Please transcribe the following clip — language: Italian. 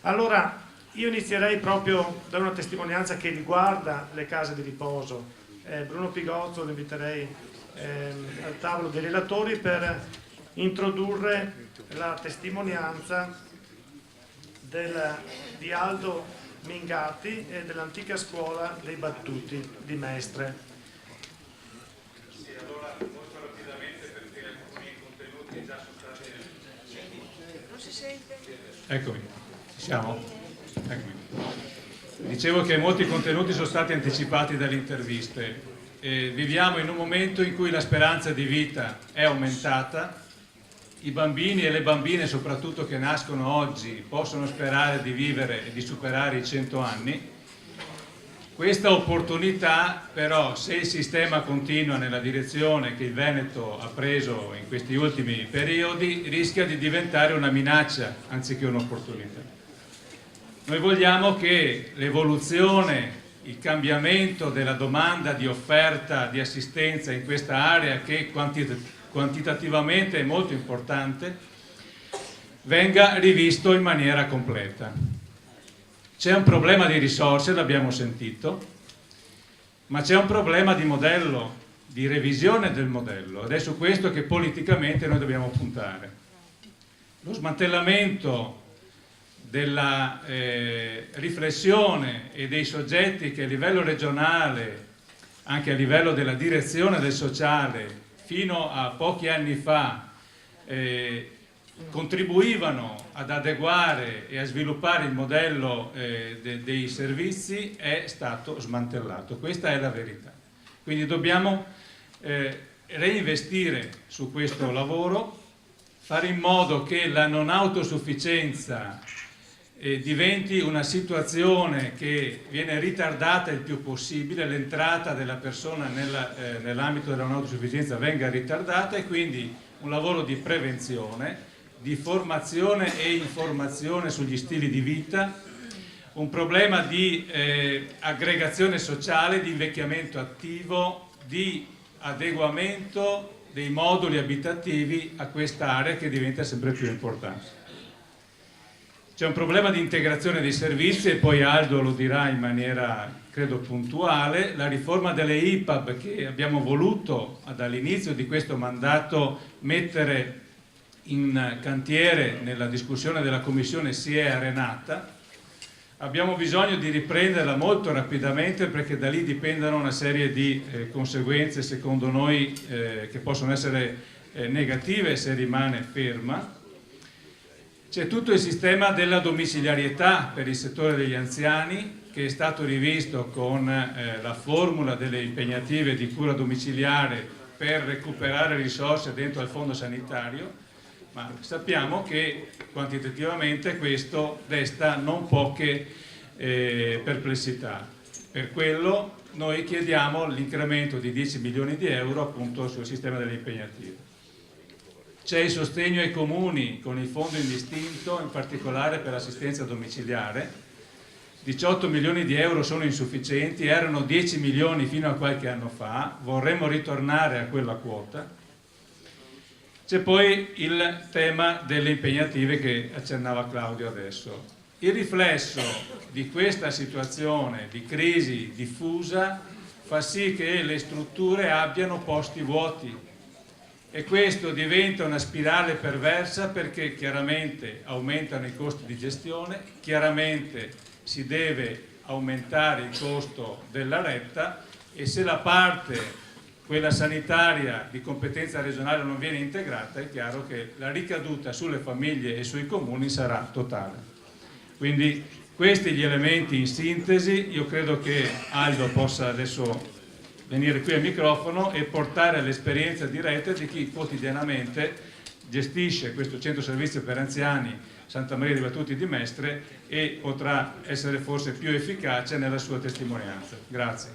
Allora, io inizierei proprio da una testimonianza che riguarda le case di riposo. Bruno Pigozzo lo inviterei al tavolo dei relatori per introdurre la testimonianza di Aldo Mingatti e dell'antica scuola dei Battuti di Mestre. Sì, allora molto rapidamente perché alcuni contenuti già sono stati... Non si sente? Eccomi, ci siamo? Eccomi. Dicevo che molti contenuti sono stati anticipati dalle interviste. Viviamo in un momento in cui la speranza di vita è aumentata, i bambini e le bambine soprattutto che nascono oggi possono sperare di vivere e di superare i 100 anni. Questa opportunità però, se il sistema continua nella direzione che il Veneto ha preso in questi ultimi periodi, rischia di diventare una minaccia anziché un'opportunità. Noi vogliamo che l'evoluzione, il cambiamento della domanda di offerta di assistenza in questa area, che quantitativamente è molto importante, venga rivisto in maniera completa. C'è un problema di risorse, l'abbiamo sentito, ma c'è un problema di modello, di revisione del modello, ed è su questo che politicamente noi dobbiamo puntare. Lo smantellamento della riflessione e dei soggetti che a livello regionale, anche a livello della direzione del sociale, fino a pochi anni fa contribuivano ad adeguare e a sviluppare il modello dei servizi, è stato smantellato. Questa è la verità. Quindi dobbiamo reinvestire su questo lavoro, fare in modo che la non autosufficienza diventi una situazione che viene ritardata il più possibile, l'entrata della persona nell'ambito della non autosufficienza venga ritardata, e quindi un lavoro di prevenzione, di formazione e informazione sugli stili di vita, un problema di aggregazione sociale, di invecchiamento attivo, di adeguamento dei moduli abitativi a quest'area che diventa sempre più importante. C'è un problema di integrazione dei servizi, e poi Aldo lo dirà in maniera, credo, puntuale. La riforma delle IPAB che abbiamo voluto dall'inizio di questo mandato mettere in cantiere nella discussione della Commissione si è arenata. Abbiamo bisogno di riprenderla molto rapidamente, perché da lì dipendono una serie di conseguenze, secondo noi, che possono essere negative se rimane ferma. C'è tutto il sistema della domiciliarietà per il settore degli anziani, che è stato rivisto con la formula delle impegnative di cura domiciliare per recuperare risorse dentro al fondo sanitario, ma sappiamo che quantitativamente questo desta non poche perplessità. Per quello noi chiediamo l'incremento di 10 milioni di euro appunto sul sistema delle impegnative. C'è il sostegno ai comuni con il fondo indistinto, in particolare per l'assistenza domiciliare. 18 milioni di euro sono insufficienti, erano 10 milioni fino a qualche anno fa, vorremmo ritornare a quella quota. C'è poi il tema delle impegnative che accennava Claudio adesso. Il riflesso di questa situazione di crisi diffusa fa sì che le strutture abbiano posti vuoti, e questo diventa una spirale perversa, perché chiaramente aumentano i costi di gestione, chiaramente si deve aumentare il costo della retta, e se la parte, quella sanitaria di competenza regionale, non viene integrata, è chiaro che la ricaduta sulle famiglie e sui comuni sarà totale. Quindi questi gli elementi in sintesi. Io credo che Aldo possa adesso venire qui al microfono e portare l'esperienza diretta di chi quotidianamente gestisce questo centro servizio per anziani Santa Maria dei Battuti di Mestre, e potrà essere forse più efficace nella sua testimonianza. Grazie.